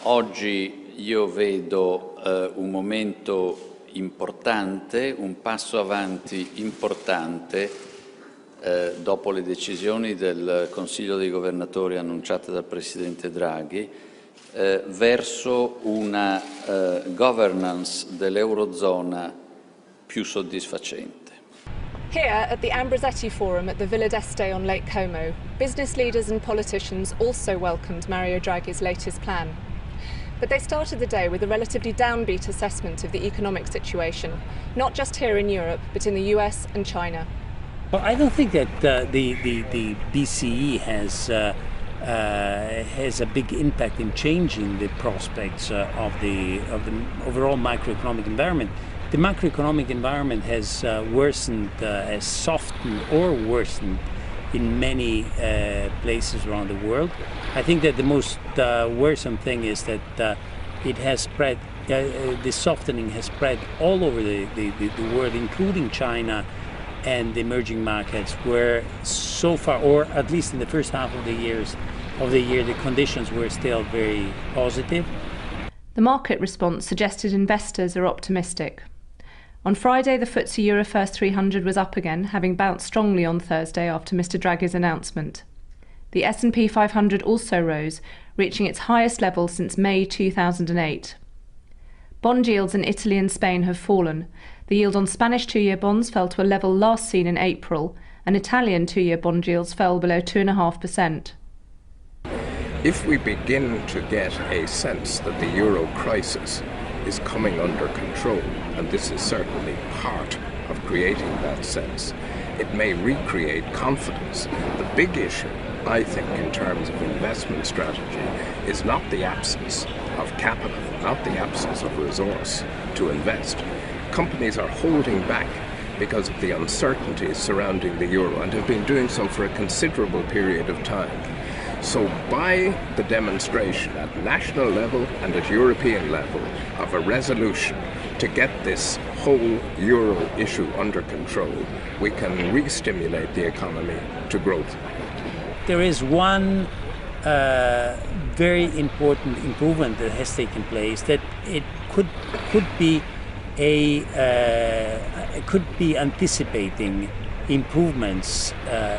Oggi io vedo un momento importante, un passo avanti importante dopo le decisioni del Consiglio dei Governatori annunciate dal Presidente Draghi verso una governance dell'Eurozona più soddisfacente. Here at the Ambrosetti Forum at the Villa d'Este on Lake Como, business leaders and politicians also welcomed Mario Draghi's latest plan. But they started the day with a relatively downbeat assessment of the economic situation, not just here in Europe, but in the US and China. Well, I don't think that the BCE has a big impact in changing the prospects of the overall macroeconomic environment. The macroeconomic environment has worsened, has softened or worsened in many places around the world. I think that the most worrisome thing is that it has spread, the softening has spread all over the world, including China and the emerging markets, where so far, or at least in the first half of the year, the conditions were still very positive. The market response suggested investors are optimistic. On Friday, the FTSE Euro First 300 was up again, having bounced strongly on Thursday after Mr Draghi's announcement. The S&P 500 also rose, reaching its highest level since May 2008. Bond yields in Italy and Spain have fallen. The yield on Spanish two-year bonds fell to a level last seen in April, and Italian two-year bond yields fell below 2.5%. If we begin to get a sense that the euro crisis is coming under control, and this is certainly part of creating that sense, it may recreate confidence. The big issue, I think, in terms of investment strategy is not the absence of capital, not the absence of resource to invest. Companies are holding back because of the uncertainties surrounding the euro and have been doing so for a considerable period of time. So by the demonstration at national level and at European level of a resolution to get this whole euro issue under control, we can re-stimulate the economy to growth. There is one very important improvement that has taken place, that it could be anticipating improvements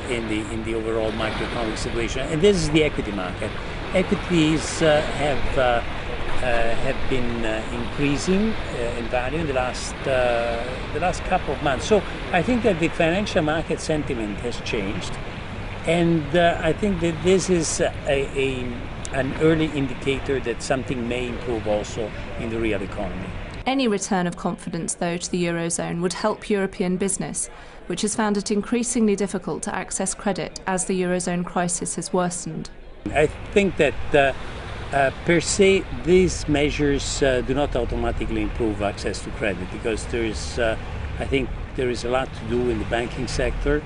in the overall macroeconomic situation, and this is the equity market. Equities have been increasing in value in the last couple of months. So I think that the financial market sentiment has changed, and I think that this is an early indicator that something may improve also in the real economy. Any return of confidence, though, to the Eurozone would help European business, which has found it increasingly difficult to access credit as the Eurozone crisis has worsened. I think that per se these measures do not automatically improve access to credit, because I think there is a lot to do in the banking sector.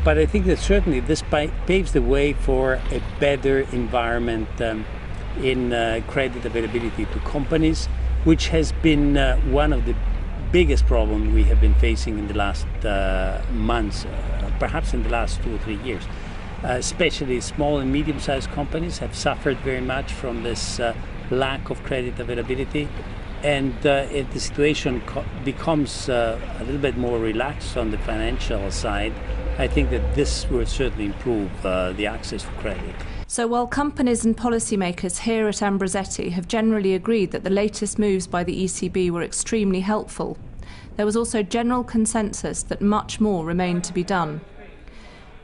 But I think that certainly this paves the way for a better environment in credit availability to companies, which has been one of the biggest problems we have been facing in the last months, perhaps in the last 2 or 3 years. Especially small and medium-sized companies have suffered very much from this lack of credit availability, and if the situation becomes a little bit more relaxed on the financial side, I think that this will certainly improve the access to credit. So while companies and policymakers here at Ambrosetti have generally agreed that the latest moves by the ECB were extremely helpful, there was also general consensus that much more remained to be done.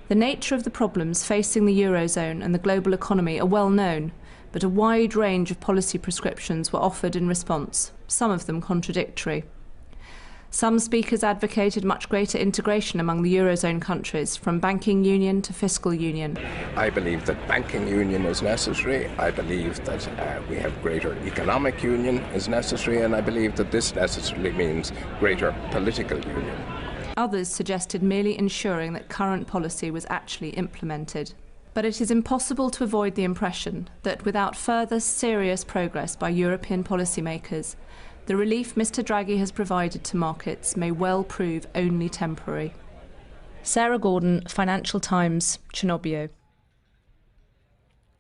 The nature of the problems facing the Eurozone and the global economy are well known, but a wide range of policy prescriptions were offered in response, some of them contradictory. Some speakers advocated much greater integration among the Eurozone countries, from banking union to fiscal union. I believe that banking union is necessary. I believe that we have greater economic union is necessary, and I believe that this necessarily means greater political union. Others suggested merely ensuring that current policy was actually implemented. But it is impossible to avoid the impression that without further serious progress by European policymakers, the relief Mr Draghi has provided to markets may well prove only temporary. Sarah Gordon, Financial Times, Cernobbio.